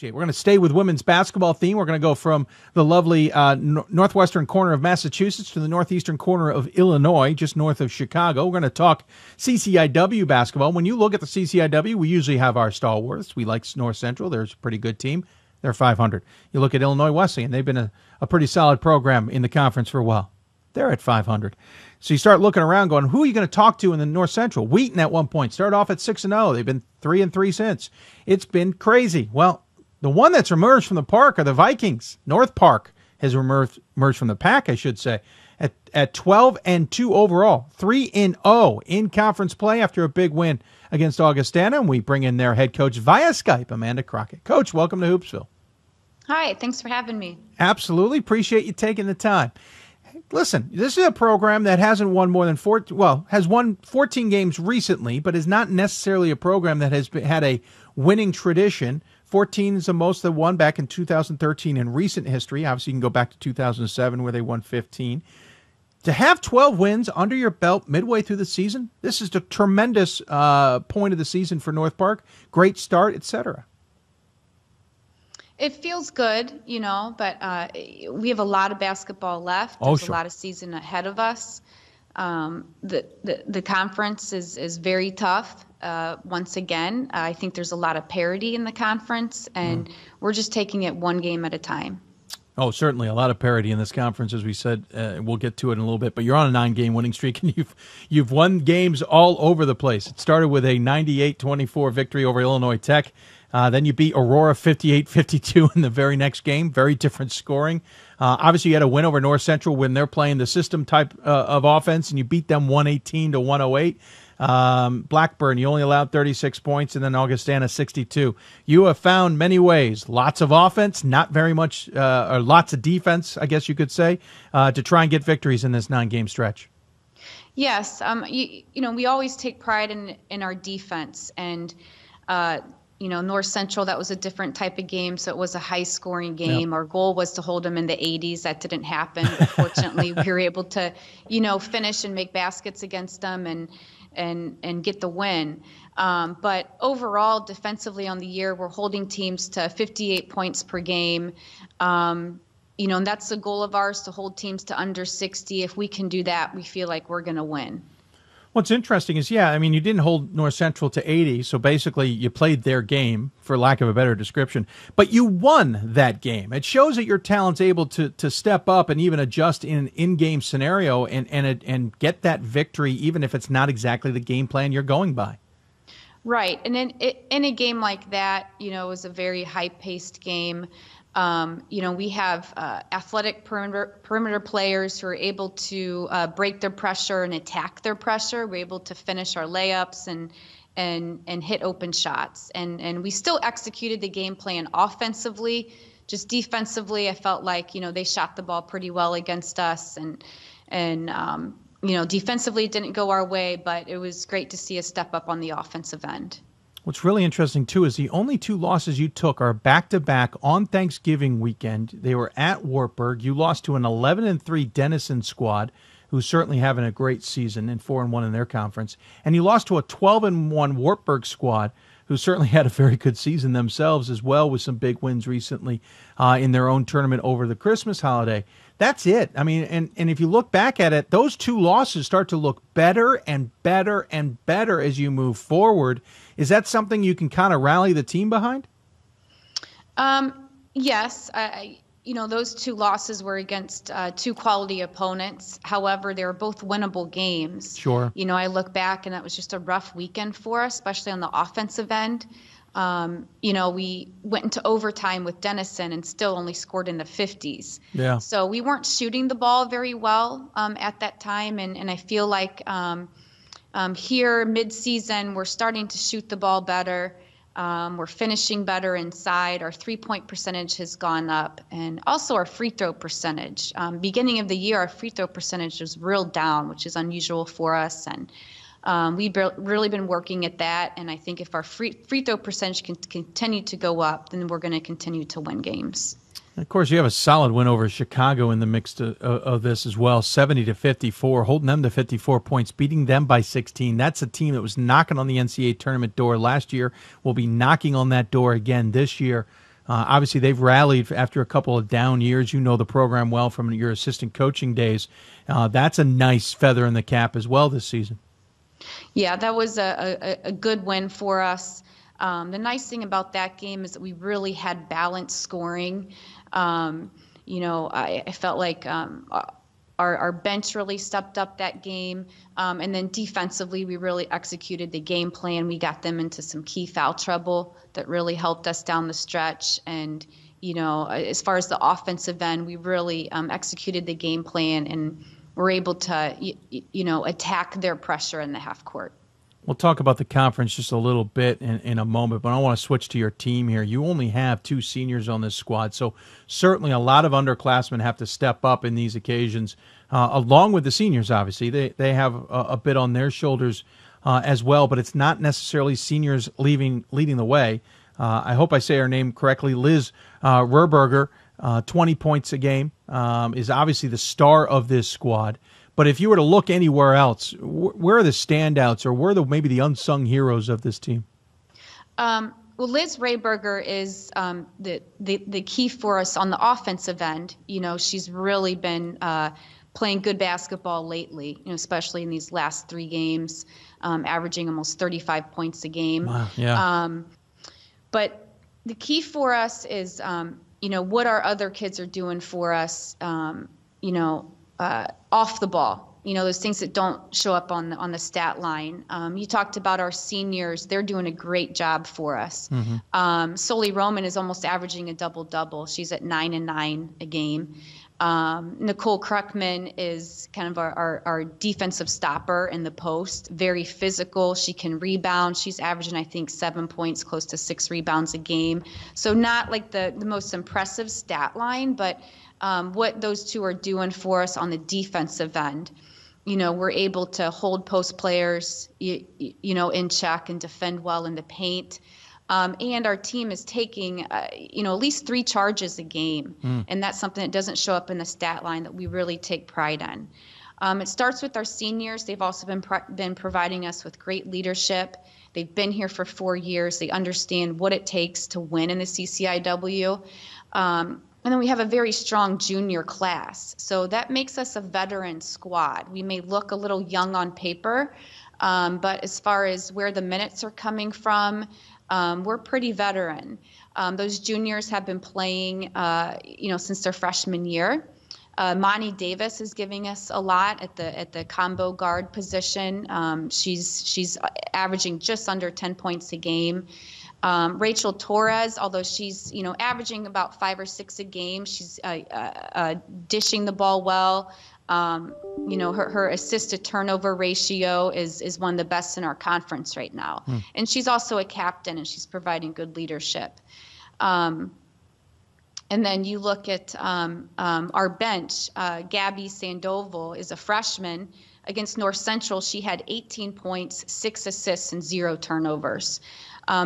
We're going to stay with women's basketball theme. We're going to go from the lovely northwestern corner of Massachusetts to the northeastern corner of Illinois, just north of Chicago. We're going to talk CCIW basketball. When you look at the CCIW, we usually have our stalwarts. We like North Central. They're a pretty good team. They're 500. You look at Illinois Wesleyan. They've been a pretty solid program in the conference for a while. They're at 500. So you start looking around going, who are you going to talk to in the North Central? Wheaton at one point started off at 6-0. They've been 3-3 since. It's been crazy. Well, the one that's emerged from the park are the Vikings. North Park has emerged from the pack, I should say, at 12-2 overall, 3-0 in conference play after a big win against Augustana. And we bring in their head coach via Skype, Amanda Crockett. Coach, welcome to Hoopsville. Hi, thanks for having me. Absolutely. Appreciate you taking the time. Listen, this is a program that hasn't won more than has won 14 games recently, but is not necessarily a program that has had a winning tradition. 14 is the most that won back in 2013 in recent history. Obviously, you can go back to 2007 where they won 15. To have 12 wins under your belt midway through the season, this is a tremendous point of the season for North Park. Great start, etc. It feels good, but we have a lot of basketball left. There's a lot of season ahead of us. The conference is very tough. Once again, I think there's a lot of parity in the conference, and we're just taking it one game at a time. Oh, certainly a lot of parity in this conference, as we said. We'll get to it in a little bit. But you're on a 9-game winning streak, and you've won games all over the place. It started with a 98-24 victory over Illinois Tech. Then you beat Aurora 58-52 in the very next game. Very different scoring. Obviously, you had a win over North Central when they're playing the system type of offense, and you beat them 118-108. Blackburn, you only allowed 36 points, and then Augustana 62. You have found many ways, lots of offense, not very much, or lots of defense, I guess you could say, to try and get victories in this 9-game stretch. Yes, we always take pride in our defense, and North Central, that was a different type of game, so it was a high-scoring game. Yep. Our goal was to hold them in the 80s. That didn't happen. Fortunately, we were able to, finish and make baskets against them and get the win. But overall, defensively on the year, we're holding teams to 58 points per game. And that's the goal of ours, to hold teams to under 60. If we can do that, we feel like we're going to win. What's interesting is, you didn't hold North Central to 80, so basically you played their game, for lack of a better description, but you won that game. It shows that your talent's able to step up and even adjust in an in-game scenario and get that victory, even if it's not exactly the game plan you're going by. Right, and in a game like that, it was a very high-paced game. We have athletic perimeter players who are able to break their pressure and attack their pressure. We're able to finish our layups and hit open shots. And we still executed the game plan offensively. Just defensively, I felt like, they shot the ball pretty well against us. And defensively it didn't go our way, but it was great to see us step up on the offensive end. What's really interesting, too, is the only 2 losses you took are back-to-back on Thanksgiving weekend. They were at Wartburg. You lost to an 11-3 Denison squad, who's certainly having a great season and 4-1 in their conference. And you lost to a 12-1 Wartburg squad, who certainly had a very good season themselves as well, with some big wins recently in their own tournament over the Christmas holiday. That's it. And if you look back at it, those 2 losses start to look better and better and better as you move forward. Is that something you can kind of rally the team behind? Yes. Those 2 losses were against 2 quality opponents. However, they were both winnable games. Sure. I look back, and that was just a rough weekend for us, especially on the offensive end. We went into overtime with Denison and still only scored in the 50s. Yeah. So we weren't shooting the ball very well at that time, and I feel like here mid-season we're starting to shoot the ball better. We're finishing better inside. Our 3-point percentage has gone up, and also our free throw percentage. Beginning of the year, our free throw percentage was real down, which is unusual for us, and we've really been working at that. And I think if our free throw percentage can continue to go up, then we're going to continue to win games. Of course, you have a solid win over Chicago in the mix of this as well, 70-54, holding them to 54 points, beating them by 16. That's a team that was knocking on the NCAA tournament door last year. Will be knocking on that door again this year. Obviously, they've rallied after a couple of down years. You know the program well from your assistant coaching days. That's a nice feather in the cap as well this season. Yeah, that was a good win for us. The nice thing about that game is that we really had balanced scoring. I felt like our bench really stepped up that game. And then defensively, we really executed the game plan. We got them into some key foul trouble that really helped us down the stretch. And, as far as the offensive end, we really executed the game plan and were able to, attack their pressure in the half court. We'll talk about the conference just a little bit in a moment, but I want to switch to your team here. You only have 2 seniors on this squad, so certainly a lot of underclassmen have to step up in these occasions, along with the seniors, obviously. They have a bit on their shoulders as well, but it's not necessarily seniors leading the way. I hope I say her name correctly. Liz Rerberger, 20 points a game, is obviously the star of this squad. But if you were to look anywhere else, where are the standouts, or where are maybe the unsung heroes of this team? Well, Liz Rayberger is the key for us on the offensive end. She's really been playing good basketball lately, especially in these last 3 games, averaging almost 35 points a game. Wow, yeah. But the key for us is, what our other kids are doing for us, off the ball, those things that don't show up on the stat line. You talked about our seniors. They're doing a great job for us. Mm-hmm. Soli Roman is almost averaging a double-double. She's at 9 and 9 a game. Nicole Kruckman is kind of our defensive stopper in the post, very physical. She can rebound. She's averaging, I think, 7 points, close to 6 rebounds a game. So not like the most impressive stat line, but what those 2 are doing for us on the defensive end. We're able to hold post players, in check and defend well in the paint. And our team is taking, at least 3 charges a game. And that's something that doesn't show up in the stat line that we really take pride in. It starts with our seniors. They've also been providing us with great leadership. They've been here for 4 years. They understand what it takes to win in the CCIW. And then we have a very strong junior class. So that makes us a veteran squad. We may look a little young on paper, but as far as where the minutes are coming from, we're pretty veteran. Those juniors have been playing, since their freshman year. Monty Davis is giving us a lot at the combo guard position. She's averaging just under 10 points a game. Rachel Torres, although she's averaging about 5 or 6 a game, she's dishing the ball well. Her assist to turnover ratio is one of the best in our conference right now. And she's also a captain, and she's providing good leadership. And then you look at our bench. Gabby Sandoval is a freshman. Against North Central, she had 18 points, 6 assists, and 0 turnovers.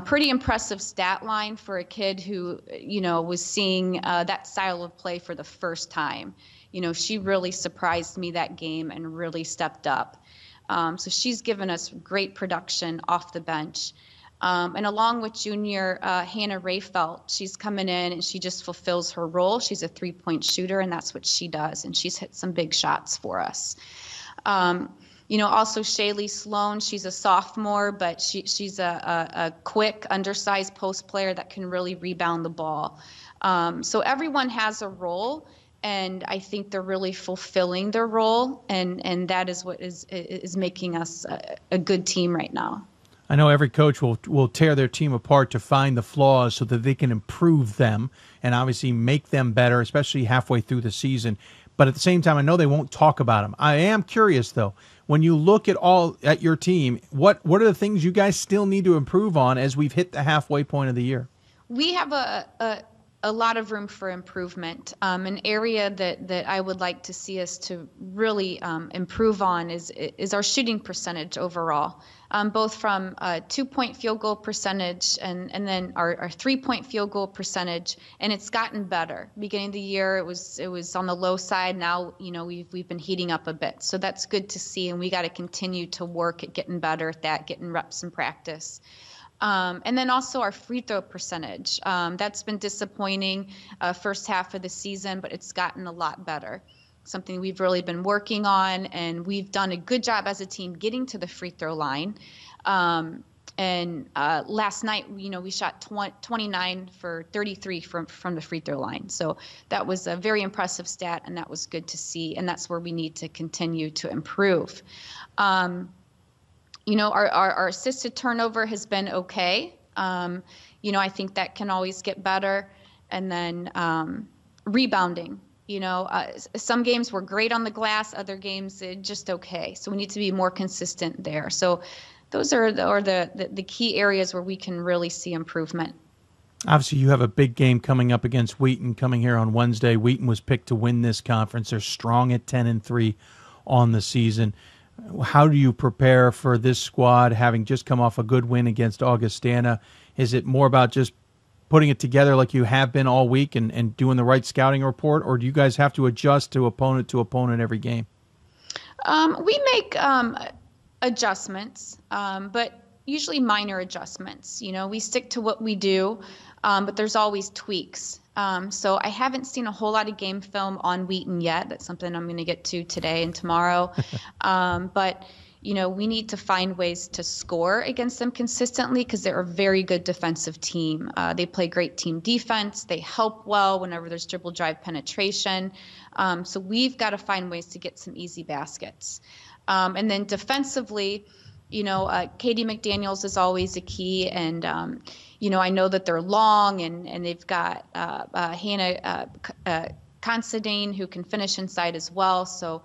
Pretty impressive stat line for a kid who, was seeing that style of play for the first time. She really surprised me that game and really stepped up. So she's given us great production off the bench. And along with junior Hannah Rayfelt, she's coming in and she just fulfills her role. She's a 3-point shooter, and that's what she does. And she's hit some big shots for us. Also Shaylee Sloan, she's a sophomore, but she's a quick, undersized post player that can really rebound the ball. So everyone has a role, and I think they're really fulfilling their role, and that is what is making us a good team right now. I know every coach will tear their team apart to find the flaws so that they can improve them and obviously make them better, especially halfway through the season. But at the same time, I know they won't talk about them. I am curious, though, when you look at your team, what are the things you guys still need to improve on as we've hit the halfway point of the year? We have a lot of room for improvement. An area that I would like to see us to really improve on is our shooting percentage overall, both from a 2-point field goal percentage and then our 3-point field goal percentage, and it's gotten better. Beginning of the year, it was on the low side. Now we've been heating up a bit, so that's good to see, and we got to continue to work at getting better at that, getting reps in practice. And then also our free throw percentage. That's been disappointing first half of the season, but it's gotten a lot better. Something we've really been working on, and we've done a good job as a team getting to the free throw line. And last night, we shot 29 for 33 from the free throw line. So that was a very impressive stat, and that was good to see. And that's where we need to continue to improve. Our assisted turnover has been okay. I think that can always get better. And then rebounding. Some games were great on the glass, other games just okay. So we need to be more consistent there. So those are the key areas where we can really see improvement. Obviously, you have a big game coming up against Wheaton coming here on Wednesday. Wheaton was picked to win this conference. They're strong at 10-3 on the season. How do you prepare for this squad, having just come off a good win against Augustana? Is it more about just putting it together like you have been all week and doing the right scouting report, or do you guys have to adjust to opponent every game? We make adjustments, but usually minor adjustments. We stick to what we do, but there's always tweaks. So I haven't seen a whole lot of game film on Wheaton yet. That's something I'm going to get to today and tomorrow. But we need to find ways to score against them consistently because they're a very good defensive team. They play great team defense. They help well whenever there's dribble drive penetration. So we've got to find ways to get some easy baskets. And then defensively, Katie McDaniels is always a key. And, I know that they're long and they've got Hannah Considine who can finish inside as well. So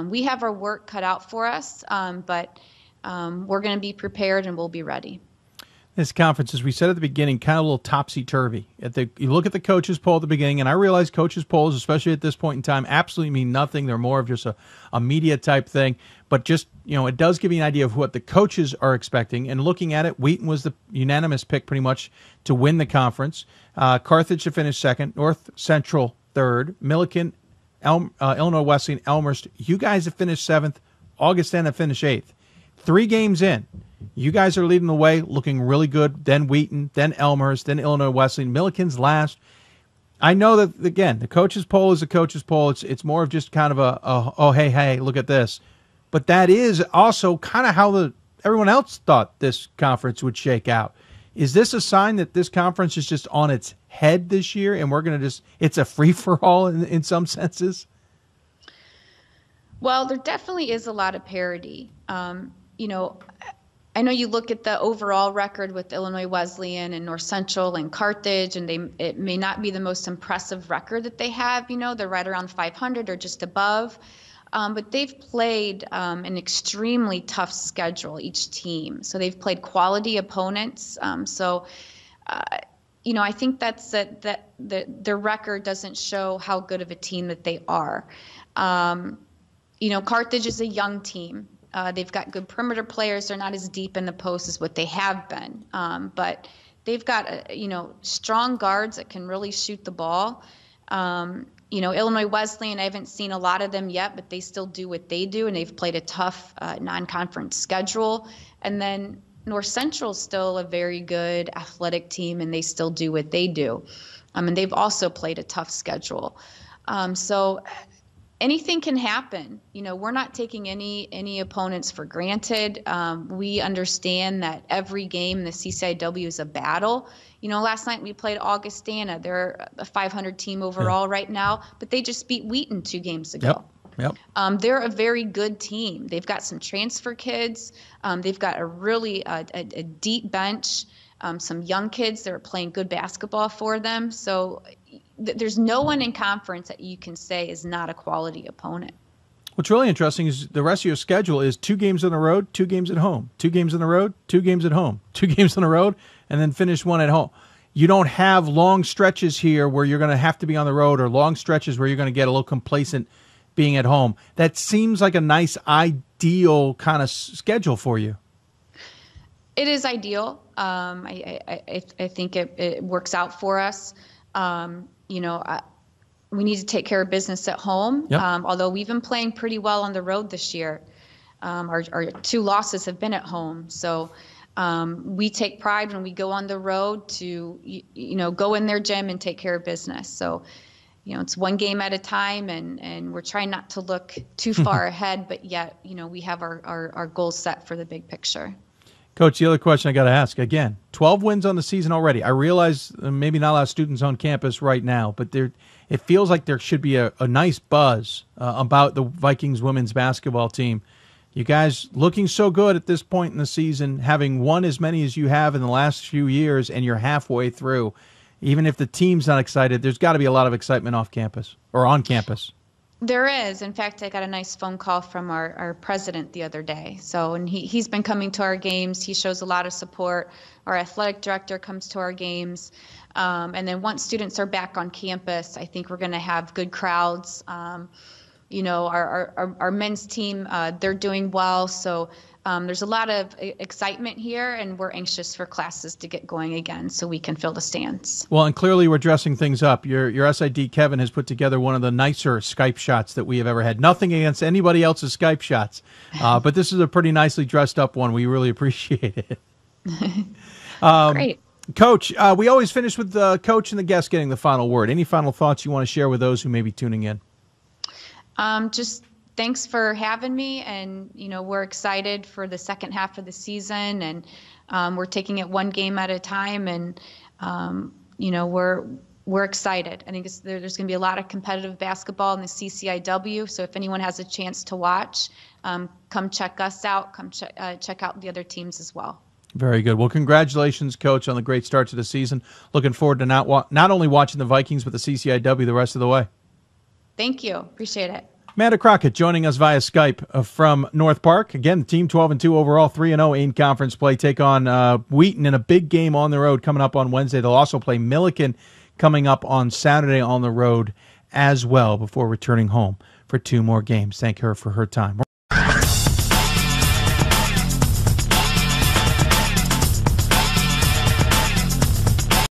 we have our work cut out for us, but we're going to be prepared and we'll be ready. This conference, as we said at the beginning, kind of a little topsy-turvy. You look at the coaches poll at the beginning, and I realize coaches polls, especially at this point in time, absolutely mean nothing. They're more of just a media type thing. But just, it does give you an idea of what the coaches are expecting. And looking at it, Wheaton was the unanimous pick pretty much to win the conference. Carthage to finish second, North Central third, Milliken, Illinois Wesleyan, Elmhurst. You guys have finished seventh, Augustana finished eighth. 3 games in. You guys are leading the way, looking really good. Then Wheaton, then Elmhurst, then Illinois Wesleyan. Milliken's last. I know that, again, the coaches' poll is a coaches' poll. It's more of just kind of hey, look at this. But that is also kind of how everyone else thought this conference would shake out. Is this a sign that this conference is just on its head this year and we're going to it's a free-for-all in some senses? Well, there definitely is a lot of parity. I know you look at the overall record with Illinois Wesleyan and North Central and Carthage, and it may not be the most impressive record that they have. They're right around 500 or just above. But they've played an extremely tough schedule, each team. So they've played quality opponents. I think that's that their record doesn't show how good of a team that they are. Carthage is a young team. They've got good perimeter players. They're not as deep in the post as what they have been. But they've got, strong guards that can really shoot the ball. Illinois Wesleyan, I haven't seen a lot of them yet, but they still do what they do, and they've played a tough non-conference schedule. And then North Central is still a very good athletic team, and they still do what they do. And they've also played a tough schedule. So anything can happen. We're not taking any opponents for granted. We understand that every game in the CCIW is a battle. Last night we played Augustana. They're a 500 team overall right now, but they just beat Wheaton 2 games ago. Yep. They're a very good team. They've got some transfer kids. They've got a really a deep bench, some young kids that are playing good basketball for them. So there's no one in conference that you can say is not a quality opponent. What's really interesting is the rest of your schedule is 2 games on the road, 2 games at home, 2 games on the road, 2 games at home, 2 games on the road, and then finish 1 at home. You don't have long stretches here where you're going to have to be on the road or long stretches where you're going to get a little complacent being at home. That seems like a nice, ideal kind of schedule for you. It is ideal. I think it works out for us. We need to take care of business at home. Yep. Although we've been playing pretty well on the road this year. Our 2 losses have been at home. So, we take pride when we go on the road to, go in their gym and take care of business. So, it's one game at a time, and we're trying not to look too far ahead, but yet, we have our goals set for the big picture. Coach, the other question I got to ask, again, 12 wins on the season already. I realize maybe not a lot of students on campus right now, but it feels like there should be a nice buzz about the Vikings women's basketball team. You guys looking so good at this point in the season, having won as many as you have in the last few years, and you're halfway through. Even if the team's not excited, there's got to be a lot of excitement off campus or on campus. There is. In fact, I got a nice phone call from our president the other day. And he's been coming to our games. He shows a lot of support. Our athletic director comes to our games. And then once students are back on campus, I think we're going to have good crowds. Our men's team, they're doing well. So there's a lot of excitement here, and we're anxious for classes to get going again so we can fill the stands. Well, and clearly we're dressing things up. Your SID, Kevin, has put together one of the nicer Skype shots that we have ever had. Nothing against anybody else's Skype shots, but this is a pretty nicely dressed up one. We really appreciate it. Great. Coach, we always finish with the coach and the guest getting the final word. Any final thoughts you want to share with those who may be tuning in? Just thanks for having me, and we're excited for the second half of the season, and we're taking it one game at a time, and we're excited. I think there's going to be a lot of competitive basketball in the CCIW, so if anyone has a chance to watch, come check us out. Come check out the other teams as well. Very good. Well, congratulations, Coach, on the great start to the season. Looking forward to not only watching the Vikings, but the CCIW the rest of the way. Thank you. Appreciate it. Amanda Crockett joining us via Skype from North Park. Again, the team 12-2 overall, 3-0 in conference play. Take on Wheaton in a big game on the road coming up on Wednesday. They'll also play Milliken coming up on Saturday on the road as well before returning home for 2 more games. Thank her for her time.